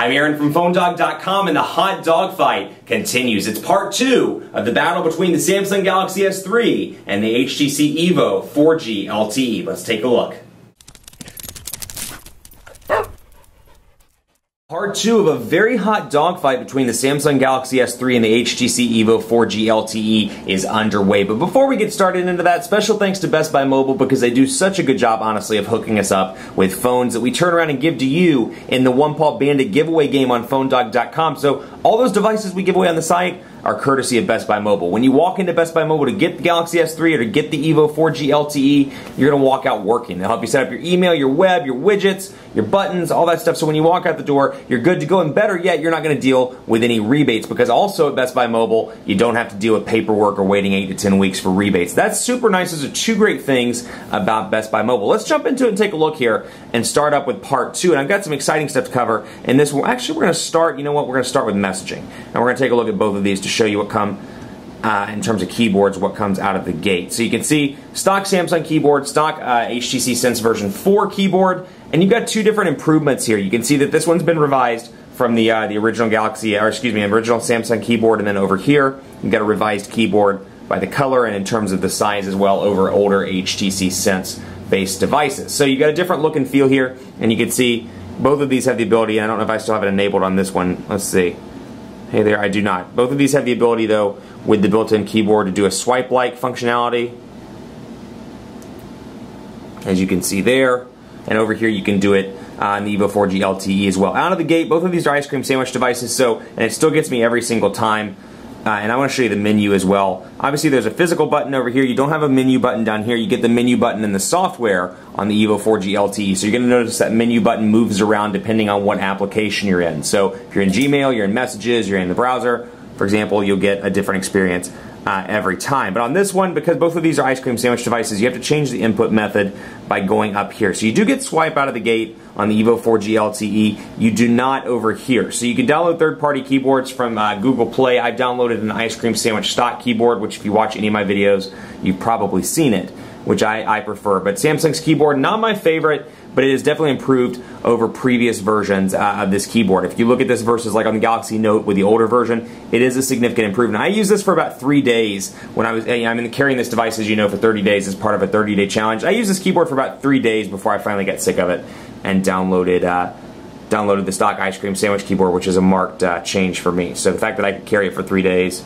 I'm Aaron from PhoneDog.com, and the hot dogfight continues. It's part 2 of the battle between the Samsung Galaxy S3 and the HTC EVO 4G LTE. Let's take a look. Part 2 of a very hot dogfight between the Samsung Galaxy S3 and the HTC EVO 4G LTE is underway. But before we get started into that, special thanks to Best Buy Mobile because they do such a good job, honestly, of hooking us up with phones that we turn around and give to you in the One Paw Bandit giveaway game on PhoneDog.com. So all those devices we give away on the site are courtesy of Best Buy Mobile. When you walk into Best Buy Mobile to get the Galaxy S3 or to get the EVO 4G LTE, you're going to walk out working. They'll help you set up your email, your web, your widgets, your buttons, all that stuff. So when you walk out the door, you're good to go. And better yet, you're not going to deal with any rebates because also at Best Buy Mobile, you don't have to deal with paperwork or waiting 8 to 10 weeks for rebates. That's super nice. Those are two great things about Best Buy Mobile. Let's jump into it and take a look here and start up with part 2. And I've got some exciting stuff to cover in this one. Actually, we're going to start, you know what, we're going to start with messaging. And we're going to take a look at both of these to show you what come in terms of keyboards, what comes out of the gate. So you can see stock Samsung keyboard, stock HTC Sense version 4 keyboard, and you've got two different improvements here. You can see that this one's been revised from the original Galaxy, or excuse me, original Samsung keyboard, and then over here you've got a revised keyboard by the color and in terms of the size as well over older HTC Sense based devices. So you got a different look and feel here, and you can see both of these have the ability, and I don't know if I still have it enabled on this one. Let's see. Hey there, I do not. Both of these have the ability, though, with the built-in keyboard to do a swipe-like functionality, as you can see there. And over here, you can do it on the EVO 4G LTE as well. Out of the gate, both of these are ice cream sandwich devices, and it still gets me every single time. And I want to show you the menu as well. Obviously, there's a physical button over here. You don't have a menu button down here. You get the menu button in the software on the EVO 4G LTE. So you're going to notice that menu button moves around depending on what application you're in. So if you're in Gmail, you're in Messages, you're in the browser, for example, you'll get a different experience every time. But on this one, because both of these are ice cream sandwich devices, you have to change the input method by going up here. So you do get swipe out of the gate on the EVO 4G LTE. You do not over here. So you can download third-party keyboards from Google Play. I've downloaded an ice cream sandwich stock keyboard, which if you watch any of my videos, you've probably seen it, which I prefer. But Samsung's keyboard, not my favorite, but it is definitely improved over previous versions of this keyboard. If you look at this versus like on the Galaxy Note with the older version, it is a significant improvement. I used this for about 3 days when I was, I'm carrying this device, as you know, for 30 days as part of a 30-day challenge. I used this keyboard for about 3 days before I finally got sick of it and downloaded the stock ice cream sandwich keyboard, which is a marked change for me. So the fact that I could carry it for 3 days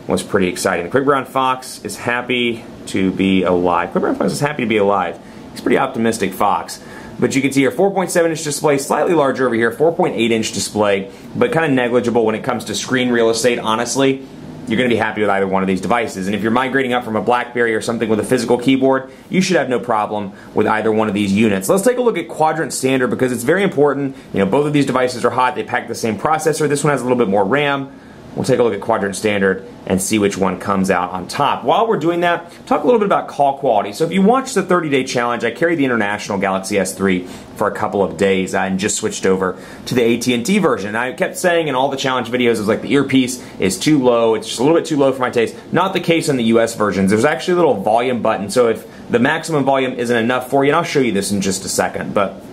was pretty exciting. The Quick Brown Fox is happy to be alive. Quick Brown Fox is happy to be alive. He's a pretty optimistic fox. But you can see here, 4.7-inch display, slightly larger over here, 4.8-inch display, but kind of negligible when it comes to screen real estate, honestly. You're going to be happy with either one of these devices. And if you're migrating up from a BlackBerry or something with a physical keyboard, you should have no problem with either one of these units. Let's take a look at Quadrant Standard because it's very important. You know, both of these devices are hot. They pack the same processor. This one has a little bit more RAM. We'll take a look at Quadrant Standard and see which one comes out on top. While we're doing that, talk a little bit about call quality. So if you watch the 30-day challenge, I carried the international Galaxy S3 for a couple of days and just switched over to the AT&T version. And I kept saying in all the challenge videos, it was like the earpiece is too low. It's just a little bit too low for my taste. Not the case on the US versions. There's actually a little volume button. So if the maximum volume isn't enough for you, and I'll show you this in just a second, but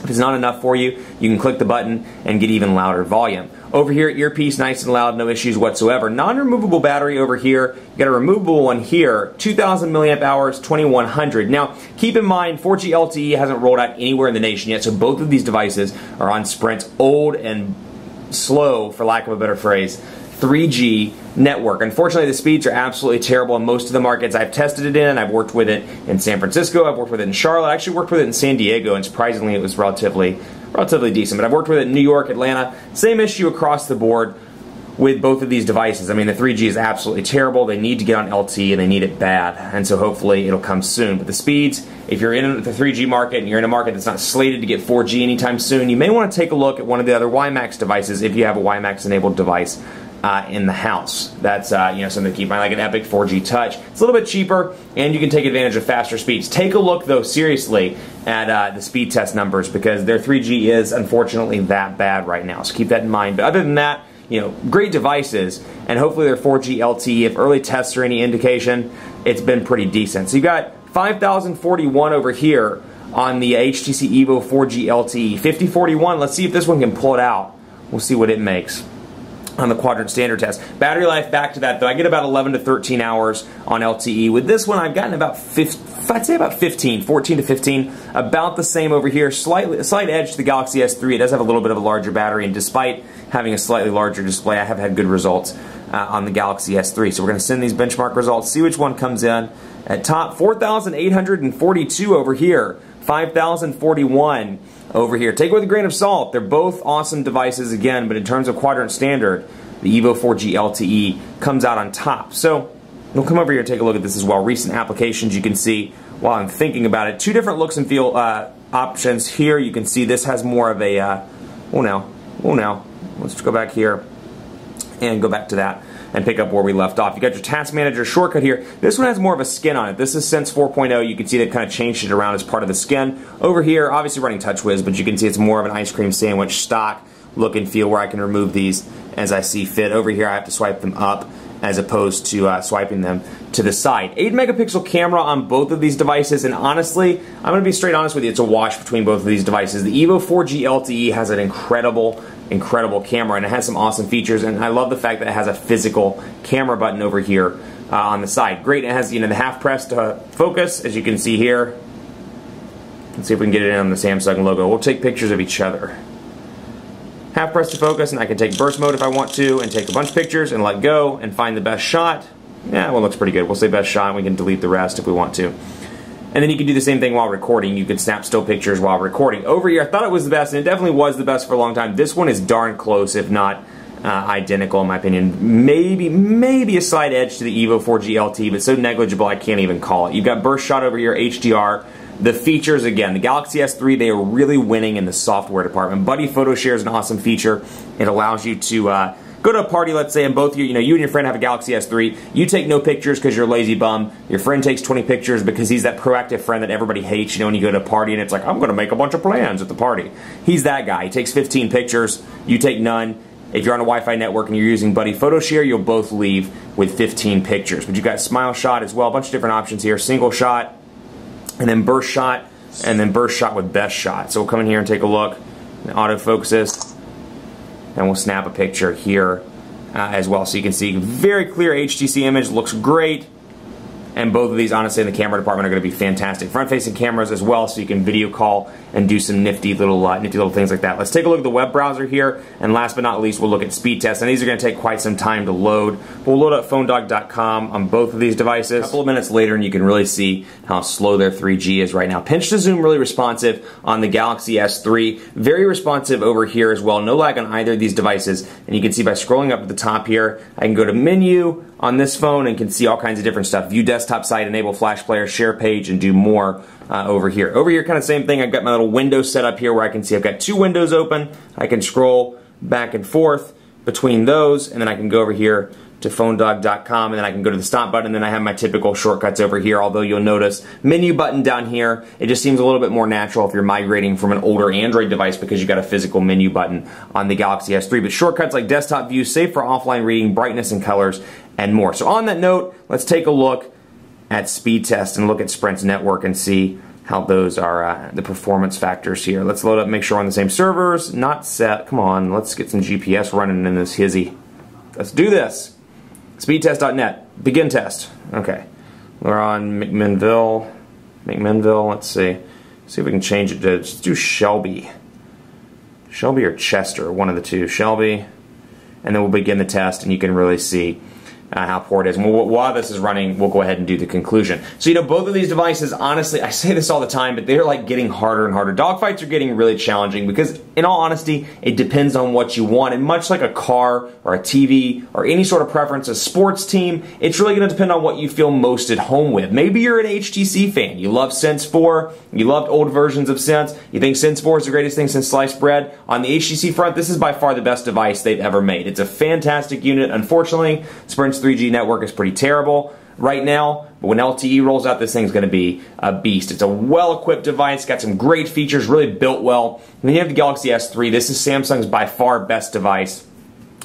if it's not enough for you, you can click the button and get even louder volume. Over here, earpiece, nice and loud, no issues whatsoever. Non-removable battery over here. You got a removable one here, 2,000 milliamp hours, 2100. Now, keep in mind, 4G LTE hasn't rolled out anywhere in the nation yet, so both of these devices are on Sprint's old and slow, for lack of a better phrase, 3G network. Unfortunately, the speeds are absolutely terrible in most of the markets I've tested it in. I've worked with it in San Francisco, I've worked with it in Charlotte, I actually worked with it in San Diego, and surprisingly it was relatively decent. But I've worked with it in New York, Atlanta. Same issue across the board with both of these devices. I mean, the 3G is absolutely terrible. They need to get on LTE, and they need it bad. And so hopefully it'll come soon. But the speeds, if you're in the 3G market and you're in a market that's not slated to get 4G anytime soon, you may want to take a look at one of the other WiMAX devices if you have a WiMAX-enabled device in the house. That's something to keep in mind, like an Epic 4G Touch. It's a little bit cheaper, and you can take advantage of faster speeds. Take a look, though, seriously at the speed test numbers because their 3G is, unfortunately, that bad right now. So keep that in mind. But other than that, great devices, and hopefully their 4G LTE, if early tests are any indication, it's been pretty decent. So you got 5,041 over here on the HTC EVO 4G LTE. 5041, let's see if this one can pull it out We'll see what it makes on the quadrant standard test. Battery life, back to that though, I get about 11 to 13 hours on LTE. With this one, I've gotten about 15, 14 to 15, about the same over here. Slight edge to the Galaxy S3. It does have a little bit of a larger battery, and despite having a slightly larger display, I have had good results on the Galaxy S3. So we're going to send these benchmark results, see which one comes in at top. 4,842 over here, 5,041 over here. Take it with a grain of salt. They're both awesome devices again, but in terms of quadrant standard, the EVO 4G LTE comes out on top. So we'll come over here and take a look at this as well. Recent applications, you can see while I'm thinking about it, two different looks and feel options here. You can see this has more of a, let's go back here and go back to that and pick up where we left off. You got your task manager shortcut here. This one has more of a skin on it. This is Sense 4.0. You can see they kind of changed it around as part of the skin. Over here, obviously running TouchWiz, but you can see it's more of an ice cream sandwich stock look and feel where I can remove these as I see fit. Over here, I have to swipe them up as opposed to swiping them to the side. 8 megapixel camera on both of these devices, and honestly, I'm going to be straight honest with you, it's a wash between both of these devices. The EVO 4G LTE has an incredible camera, and it has some awesome features, and I love the fact that it has a physical camera button over here on the side. Great, it has the half press to focus, as you can see here. Let's see if we can get it in on the Samsung logo. We'll take pictures of each other. Half press to focus, and I can take burst mode if I want to, and take a bunch of pictures and let go and find the best shot. Yeah, well, looks pretty good. We'll say best shot, and we can delete the rest if we want to. And then you can do the same thing while recording. You can snap still pictures while recording. Over here, I thought it was the best, and it definitely was the best for a long time. This one is darn close, if not identical in my opinion. Maybe a slight edge to the EVO 4G LTE, but so negligible I can't even call it. You've got burst shot over here, HDR. The features, again, the Galaxy S3, they are really winning in the software department. Buddy Photo Share is an awesome feature. It allows you to go to a party, let's say, and both you and your friend have a Galaxy S3. You take no pictures because you're a lazy bum. Your friend takes 20 pictures because he's that proactive friend that everybody hates, when you go to a party and it's like, I'm going to make a bunch of plans at the party. He's that guy. He takes 15 pictures. You take none. If you're on a Wi-Fi network and you're using Buddy Photo Share, you'll both leave with 15 pictures. But you've got Smile Shot as well, a bunch of different options here. Single shot, and then burst shot, and then burst shot with best shot. So we'll come in here and take a look, and autofocus this, and we'll snap a picture here as well. So you can see very clear HTC image, looks great. And both of these, honestly, in the camera department are going to be fantastic. Front-facing cameras as well, so you can video call and do some nifty little things like that. Let's take a look at the web browser here, and last but not least, we'll look at speed tests. And these are going to take quite some time to load. We'll load up phonedog.com on both of these devices. A couple of minutes later, and you can really see how slow their 3G is right now. Pinch to zoom, really responsive on the Galaxy S3. Very responsive over here as well. No lag on either of these devices. And you can see by scrolling up at the top here, I can go to menu on this phone and can see all kinds of different stuff. View desktop site, enable flash player, share page, and do more over here. Over here, kind of same thing. I've got my little window set up here where I can see I've got two windows open. I can scroll back and forth between those, and then I can go over here to phonedog.com, and then I can go to the stop button, and then I have my typical shortcuts over here, although you'll notice menu button down here. It just seems a little bit more natural if you're migrating from an older Android device because you've got a physical menu button on the Galaxy S3. But shortcuts like desktop view, save for offline reading, brightness and colors, and more. So on that note, let's take a look at speed test and look at Sprint's network and see how those are the performance factors here. Let's load up, make sure we're on the same servers, not set. Come on, let's get some GPS running in this hizzy. Let's do this. Speedtest.net, begin test. Okay, we're on McMinnville, let's see. See if we can change it to, let's do Shelby. Shelby or Chester, one of the two. Shelby, and then we'll begin the test, and you can really see how poor it is. And while this is running, we'll go ahead and do the conclusion. So, both of these devices, honestly, I say this all the time, but they're like getting harder and harder. Dogfights are getting really challenging because, in all honesty, it depends on what you want. And much like a car or a TV or any sort of preference, a sports team, it's really going to depend on what you feel most at home with. Maybe you're an HTC fan. You love Sense 4. You loved old versions of Sense. You think Sense 4 is the greatest thing since sliced bread. On the HTC front, this is by far the best device they've ever made. It's a fantastic unit. Unfortunately, Sprint's 3G network is pretty terrible right now, but when LTE rolls out, this thing's going to be a beast. It's a well-equipped device, got some great features, really built well. And then you have the Galaxy S3. This is Samsung's by far best device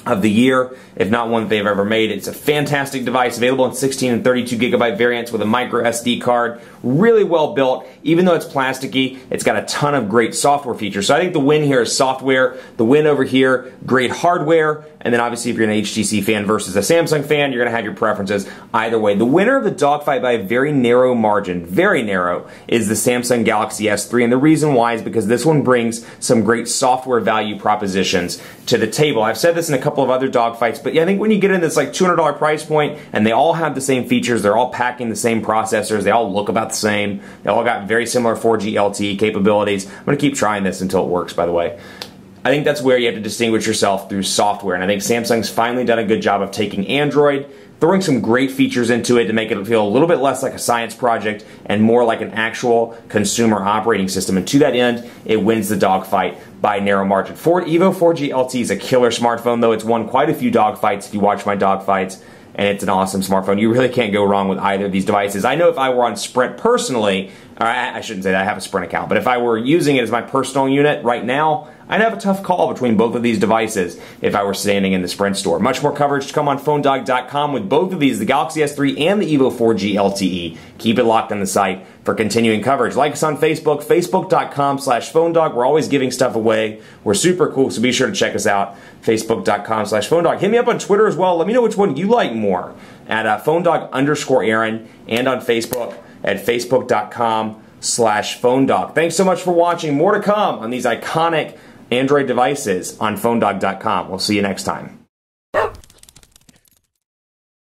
of the year, if not one that they've ever made. It's a fantastic device, available in 16 and 32 gigabyte variants with a micro SD card. Really well built. Even though it's plasticky, it's got a ton of great software features. So I think the win here is software. The win over here, great hardware. And then obviously if you're an HTC fan versus a Samsung fan, you're going to have your preferences either way. The winner of the dogfight by a very narrow margin, very narrow, is the Samsung Galaxy S3. And the reason why is because this one brings some great software value propositions to the table. I've said this in a couple of other dogfights, but yeah, I think when you get in this like $200 price point and they all have the same features, they're all packing the same processors, they all look about the same, they all got very similar 4G LTE capabilities. I'm going to keep trying this until it works, by the way. I think that's where you have to distinguish yourself through software, and I think Samsung's finally done a good job of taking Android, throwing some great features into it to make it feel a little bit less like a science project and more like an actual consumer operating system. And to that end, it wins the dogfight by a narrow margin. EVO 4G LTE is a killer smartphone, though. It's won quite a few dogfights if you watch my dogfights, and it's an awesome smartphone. You really can't go wrong with either of these devices. I know if I were on Sprint personally, or I shouldn't say that, I have a Sprint account, but if I were using it as my personal unit right now, I'd have a tough call between both of these devices if I were standing in the Sprint store. Much more coverage to come on PhoneDog.com with both of these, the Galaxy S3 and the EVO 4G LTE. Keep it locked on the site for continuing coverage. Like us on Facebook, Facebook.com/PhoneDog. We're always giving stuff away. We're super cool, so be sure to check us out, Facebook.com/PhoneDog. Hit me up on Twitter as well. Let me know which one you like more at PhoneDog_Aaron, and on Facebook at Facebook.com/PhoneDog. Thanks so much for watching. More to come on these iconic Android devices on PhoneDog.com. We'll see you next time.